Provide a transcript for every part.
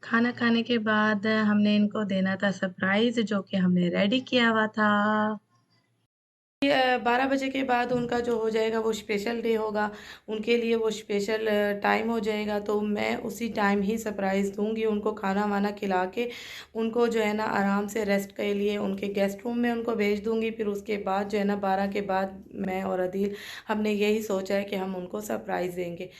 खाना खाने के बाद हमने इनको देना था सरप्राइज़ जो कि हमने रेडी किया हुआ था। 12 बजे के बाद उनका जो हो जाएगा वो स्पेशल डे होगा, उनके लिए वो स्पेशल टाइम हो जाएगा, तो मैं उसी टाइम ही सरप्राइज़ दूँगी उनको खाना-वाना खिला के, उनको जो है ना आराम से रेस्ट के लिए उनके गेस्ट रूम में उनको भेज दूँगी। फिर उसके बाद जो है ना 12 के बाद मैं और अदील हमने यही सोचा है कि हम उनको सरप्राइज़ देंगे।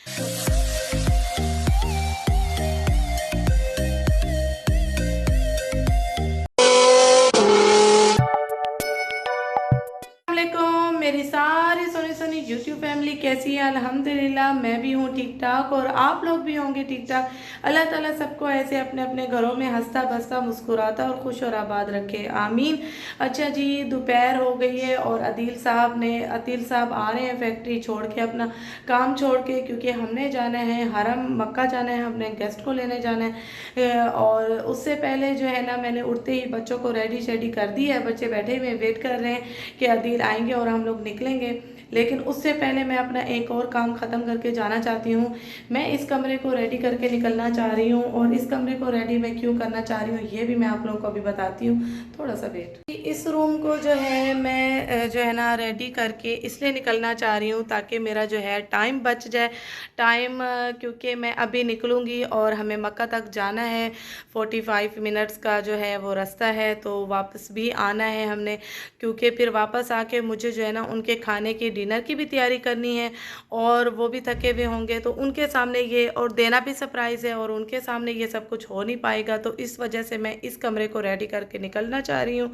वालेकुम मेरी सारी सोनी सोनी यूट्यूब फैमिली कैसी है। अल्हम्दुलिल्लाह मैं भी हूँ ठीक ठाक और आप लोग भी होंगे ठीक ठाक। अल्लाह ताला सबको ऐसे अपने अपने घरों में हंसता बसता मुस्कुराता और खुश और आबाद रखे, आमीन। अच्छा जी, दोपहर हो गई है और अदील साहब आ रहे हैं फैक्ट्री छोड़ के, अपना काम छोड़ के, क्योंकि हमने जाना है हरम मक्का जाना है, हमने गेस्ट को लेने जाना है। और उससे पहले जो है ना मैंने उठते ही बच्चों को रेडी शेडी कर दी है, बच्चे बैठे हुए वेट कर रहे हैं कि अदील आएंगे और हम लोग निकलेंगे। लेकिन उससे पहले मैं अपना एक और काम ख़त्म करके जाना चाहती हूँ। मैं इस कमरे को रेडी करके निकलना चाह रही हूँ और इस कमरे को रेडी मैं क्यों करना चाह रही हूँ ये भी मैं आप लोगों को अभी बताती हूँ। थोड़ा सा वेट। इस रूम को जो है मैं जो है ना रेडी करके इसलिए निकलना चाह रही हूँ ताकि मेरा जो है टाइम बच जाए। टाइम क्योंकि मैं अभी निकलूँगी और हमें मक्का तक जाना है। 45 मिनट्स का जो है वो रास्ता है, तो वापस भी आना है हमने, क्योंकि फिर वापस आके मुझे जो है ना उनके खाने की डिनर की भी तैयारी करनी है और वो भी थके हुए होंगे, तो उनके सामने ये और देना भी सरप्राइज़ है और उनके सामने ये सब कुछ हो नहीं पाएगा, तो इस वजह से मैं इस कमरे को रेडी करके निकलना चाह रही हूँ।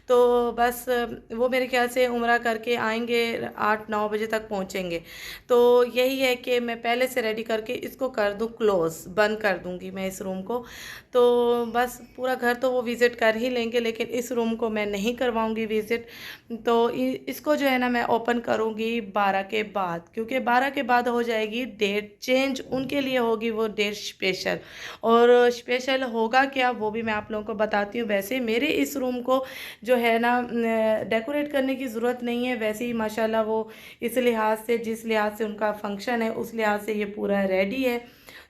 तो बस वो मेरे ख्याल से उम्रा करके आएंगे, 8-9 बजे तक पहुँचेंगे। तो यही है कि मैं पहले से रेडी करके इसको कर दूँ क्लोज़, बंद कर दूँगी मैं इस रूम को। तो बस पूरा घर तो वो विज़िट कर ही लेंगे, लेकिन इस रूम को मैं नहीं करवाऊँगी विज़िट। तो इसको जो है ना मैं ओपन करूँगी 12 के बाद, क्योंकि 12 के बाद हो जाएगी डेट चेंज, उनके लिए होगी वो डेट स्पेशल। और स्पेशल होगा क्या वो भी मैं आप लोगों को बताती हूँ। वैसे मेरे इस रूम को जो है ना डेकोरेट करने की ज़रूरत नहीं है, वैसे ही माशाल्लाह वो इस लिहाज से, जिस लिहाज से उनका फंक्शन है उस लिहाज से ये पूरा रेडी है।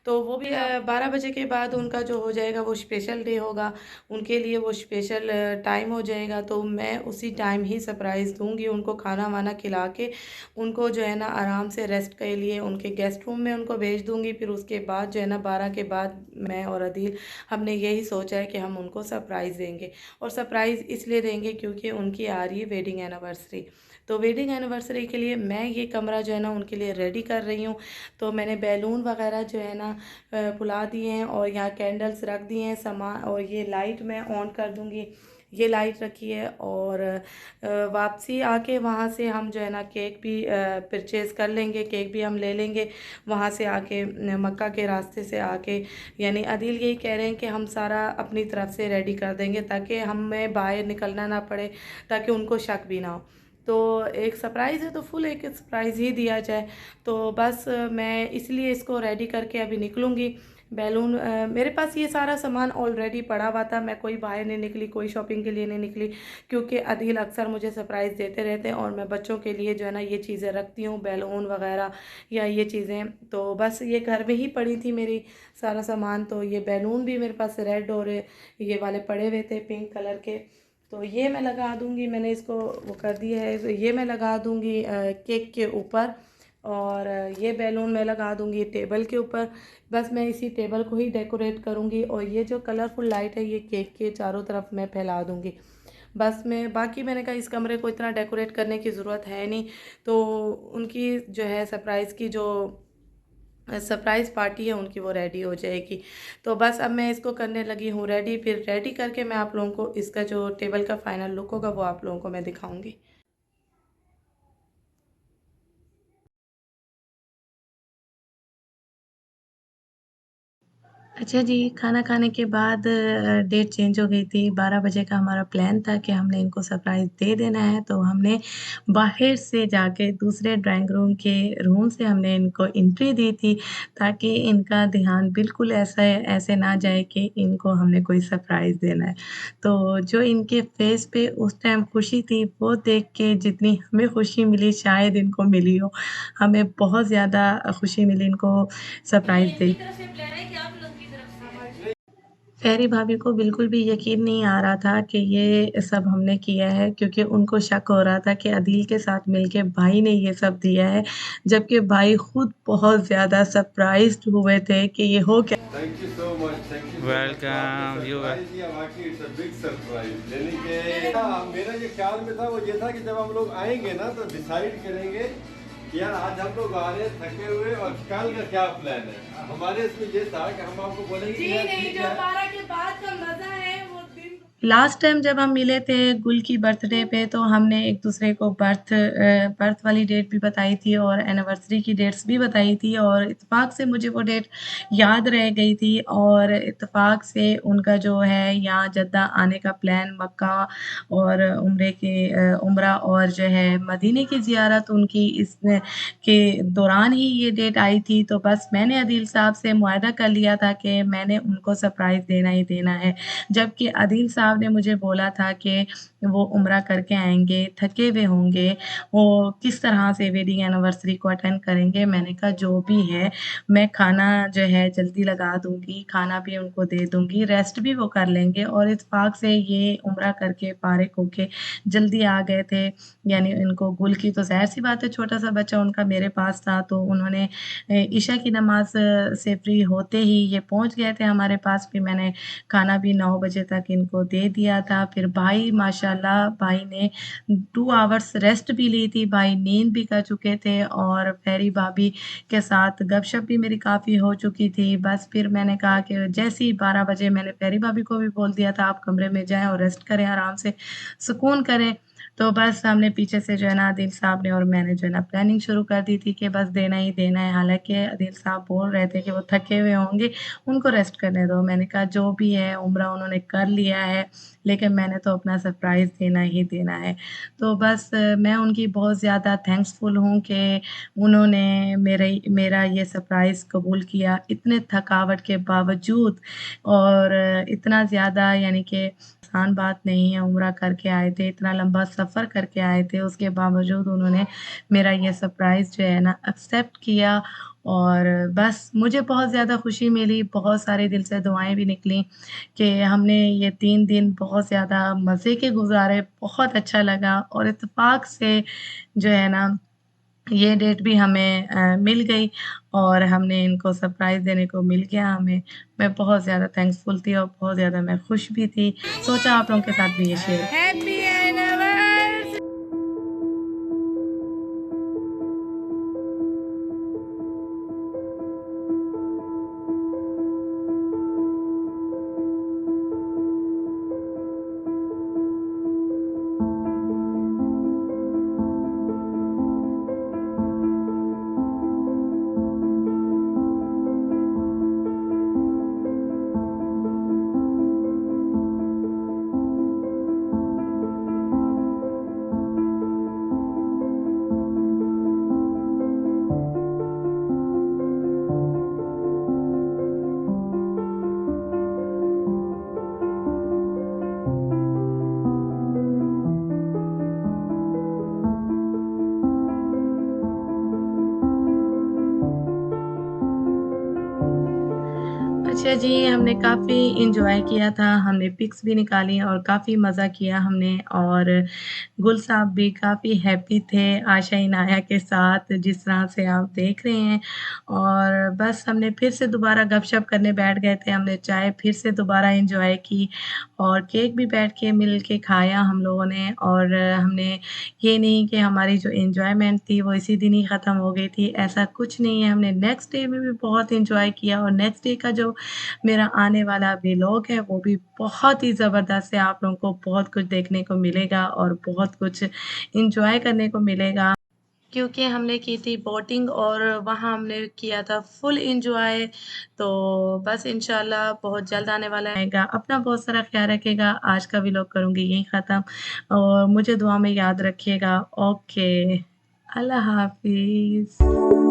तो वो भी 12 बजे के बाद उनका जो हो जाएगा वो स्पेशल डे होगा, उनके लिए वो स्पेशल टाइम हो जाएगा, तो मैं उसी टाइम ही सरप्राइज़ दूँगी उनको खाना वाना खिला के, उनको जो है ना आराम से रेस्ट के लिए उनके गेस्ट रूम में उनको भेज दूँगी। फिर उसके बाद जो है ना 12 के बाद मैं और अदील हमने यही सोचा है कि हम उनको सरप्राइज़ देंगे। और सरप्राइज़ इसलिए देंगे क्योंकि उनकी आ रही है वेडिंग एनिवर्सरी। तो वेडिंग एनिवर्सरी के लिए मैं ये कमरा जो है ना उनके लिए रेडी कर रही हूँ। तो मैंने बैलून वगैरह जो है ना फुला दिए हैं और यहाँ कैंडल्स रख दिए हैं सामान, और ये लाइट मैं ऑन कर दूँगी। ये लाइट रखी है और वापसी आके वहाँ से हम जो है ना केक भी परचेज़ कर लेंगे, केक भी हम ले लेंगे वहाँ से आके, मक्का के रास्ते से आके। यानी अदील यही कह रहे हैं कि हम सारा अपनी तरफ से रेडी कर देंगे ताकि हमें बाहर निकलना ना पड़े, ताकि उनको शक भी ना हो। तो एक सरप्राइज़ है तो फुल एक सरप्राइज़ ही दिया जाए। तो बस मैं इसलिए इसको रेडी करके अभी निकलूँगी। बैलून मेरे पास ये सारा सामान ऑलरेडी पड़ा हुआ था, मैं कोई बाहर नहीं निकली, कोई शॉपिंग के लिए नहीं निकली, क्योंकि अदील अक्सर मुझे सरप्राइज़ देते रहते हैं और मैं बच्चों के लिए जो है ना ये चीज़ें रखती हूँ, बैलून वगैरह या ये चीज़ें। तो बस ये घर में ही पड़ी थी मेरी सारा सामान। तो ये बैलून भी मेरे पास रेड और ये वाले पड़े हुए थे पिंक कलर के, तो ये मैं लगा दूँगी, मैंने इसको वो कर दिया है, तो ये मैं लगा दूँगी केक के ऊपर। और ये बैलून मैं लगा दूँगी टेबल के ऊपर। बस मैं इसी टेबल को ही डेकोरेट करूँगी और ये जो कलरफुल लाइट है ये केक के चारों तरफ मैं फैला दूँगी। बस मैं बाकी मैंने कहा इस कमरे को इतना डेकोरेट करने की ज़रूरत है नहीं, तो उनकी जो है सरप्राइज़ की जो सरप्राइज़ पार्टी है उनकी वो रेडी हो जाएगी। तो बस अब मैं इसको करने लगी हूँ रेडी, फिर रेडी करके मैं आप लोगों को इसका जो टेबल का फाइनल लुक होगा वो आप लोगों को मैं दिखाऊंगी। अच्छा जी, खाना खाने के बाद डेट चेंज हो गई थी। 12 बजे का हमारा प्लान था कि हमने इनको सरप्राइज़ दे देना है, तो हमने बाहर से जाके दूसरे ड्राइंग रूम के रूम से हमने इनको एंट्री दी थी, ताकि इनका ध्यान बिल्कुल ऐसे ना जाए कि इनको हमने कोई सरप्राइज़ देना है। तो जो इनके फेस पे उस टाइम खुशी थी, वो देख के जितनी हमें खुशी मिली शायद इनको मिली हो। हमें बहुत ज़्यादा खुशी मिली इनको सरप्राइज़ ये दे इनकी तरफ से प्लान है कि आप लोगों की तरफ से है? मेरी भाभी को बिल्कुल भी यकीन नहीं आ रहा था कि ये सब हमने किया है, क्योंकि उनको शक हो रहा था कि अदील के साथ मिलके भाई ने ये सब दिया है, जबकि भाई खुद बहुत ज़्यादा सरप्राइज़्ड हुए थे कि ये हो क्या। Thank you so much, thank you so much. तो आपने वेलकम यू। सरप्राइज दिया, वाकई इट्स अ बिग सरप्राइज। यानी कि हाँ, मेरा ये ख्याल में था वो ये था कि जब हम लोग आएंगे ना तो डिसाइड करेंगे कि यार आज हम लोग आ रहे हैं थके हुए और कल का क्या प्लान है। हमारे इसमें ये था कि हम आपको बोलेंगे जी कि यार नहीं, ठीक जो है। 12 के बाद का मज़ा है वो दिन। लास्ट टाइम जब हम मिले थे गुल की बर्थडे पे, तो हमने एक-दूसरे को बर्थ वाली डेट भी बताई थी और एनिवर्सरी की डेट्स भी बताई थी, और इत्तेफ़ाक से मुझे वो डेट याद रह गई थी, और इत्तेफ़ाक से उनका जो है यहाँ जद्दा आने का प्लान, मक्का और उम्रा और जो है मदीने की ज़ियारत उनकी के दौरान ही ये डेट आई थी। तो बस मैंने अदील साहब से मुआहदा कर लिया था कि मैंने उनको सरप्राइज़ देना ही देना है। जबकि अदील साहब ने मुझे बोला था कि वो उम्रा करके आएँगे, थके हुए होंगे, वो किस तरह से वेडिंग एनिवर्सरी को अटेंड करेंगे। मैंने कहा जो भी है, मैं खाना जो है जल्दी लगा दूँगी, खाना भी उनको दे दूँगी, रेस्ट भी वो कर लेंगे, और इत्तेफ़ाक से ये उम्रा करके फ़ारिग होके जल्दी आ गए थे। यानी इनको गुल की तो ज़ाहिर-सी बात है, छोटा-सा बच्चा उनका मेरे पास था, तो उन्होंने इशा की नमाज़ से फ्री होते ही ये पहुँच गए थे हमारे पास। फिर मैंने खाना भी 9 बजे तक इनको दे दिया था। फिर भाई माशाल्लाह, भाई ने 2 आवर्स रेस्ट भी ली थी, भाई नींद भी कर चुके थे, और फेरी भाभी के साथ गपशप भी मेरी काफ़ी हो चुकी थी। बस फिर मैंने कहा कि जैसे ही 12 बजे, मैंने फेरी भाभी को भी बोल दिया था आप कमरे में जाएँ और रेस्ट करें, आराम से सुकून करें। तो बस हमने पीछे से जो है ना, आदिल साहब ने और मैंने जो है ना प्लानिंग शुरू कर दी थी कि बस देना ही देना है। हालाँकि आदिल साहब बोल रहे थे कि वो थके हुए होंगे, उनको रेस्ट करने दो। मैंने कहा जो भी है उम्रा उन्होंने कर लिया है, लेकिन मैंने तो अपना सरप्राइज़ देना ही देना है। तो बस मैं उनकी बहुत ज़्यादा थैंक्सफुल हूँ कि उन्होंने मेरा ये सरप्राइज़ कबूल किया, इतने थकावट के बावजूद, और इतना ज़्यादा, यानी कि आसान बात नहीं है, उम्रा करके आए थे, इतना लंबा सफ़र करके आए थे, उसके बावजूद उन्होंने मेरा ये सरप्राइज़ जो है ना एक्सेप्ट किया, और बस मुझे बहुत ज़्यादा खुशी मिली, बहुत सारे दिल से दुआएँ भी निकली कि हमने ये 3 दिन बहुत ज़्यादा मज़े के गुज़ारे, बहुत अच्छा लगा, और इत्तेफ़ाक से जो है ना, ये डेट भी हमें मिल गई, और हमने इनको सरप्राइज़ देने को मिल गया हमें। मैं बहुत ज़्यादा थैंक्सफुल थी और बहुत ज़्यादा मैं खुश भी थी। सोचा आप लोगों के साथ भी ये शेयर। Happy anniversary. अच्छा जी, हमने काफ़ी एन्जॉय किया था, हमने पिक्स भी निकाली और काफ़ी मज़ा किया हमने, और गुल साहब भी काफ़ी हैप्पी थे आशा इनाया के साथ, जिस तरह से आप देख रहे हैं, और बस हमने फिर से दोबारा गपशप करने बैठ गए थे, हमने चाय फिर से दोबारा एन्जॉय की, और केक भी बैठ के मिल के खाया हम लोगों ने, और हमने ये नहीं कि हमारी जो एन्जॉयमेंट थी वो इसी दिन ही ख़त्म हो गई थी, ऐसा कुछ नहीं है, हमने नेक्स्ट डे में भी बहुत एन्जॉय किया, और नेक्स्ट डे का जो मेरा आने वाला व्लॉग है वो भी बहुत ही ज़बरदस्त है। आप लोगों को बहुत कुछ देखने को मिलेगा और बहुत कुछ एन्जॉय करने को मिलेगा। क्योंकि हमने की थी बोटिंग, और वहाँ हमने किया था फुल एन्जॉय। तो बस इंशाल्लाह बहुत जल्द आने वाला रहेगा। अपना बहुत सारा ख़्याल रखिएगा। आज का व्लॉग करूँगी यहीं ख़त्म, और मुझे दुआ में याद रखिएगा। ओके, अल्लाह हाफ़िज़।